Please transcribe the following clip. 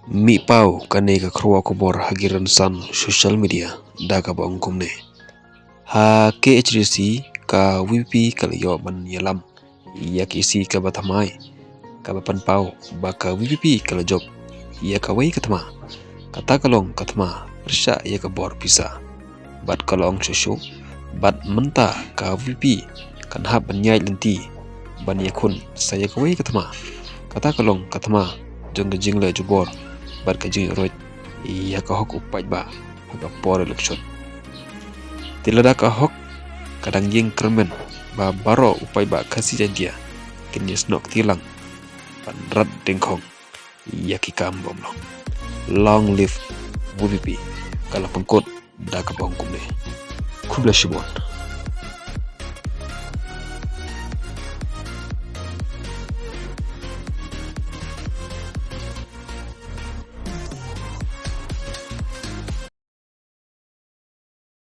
Mi pau kane ka khruwa kubor hagiran san social media daga ba ongkumne ha KHDC ka WP kalyo ban yalam yakisi ka bathamai ka bapan pau ba ka WP kalajok ya ka wai katma kata kalong katma persya ya ka bor pisa bat kalong shushu bat menta ka WP kan hab banyai lenti ban yakun saya ka wai katma kata kalong katma jong jingle jubor bat ka jing roj ya ka hok upai ba ka por election tilada ka hok kadang jing kermen ba baro upai ba kasi jantia kinis nok tilang pan rat dengkong ya ki kam bomlo long live WPP kala pengkot da ka bongkumne kubla shibon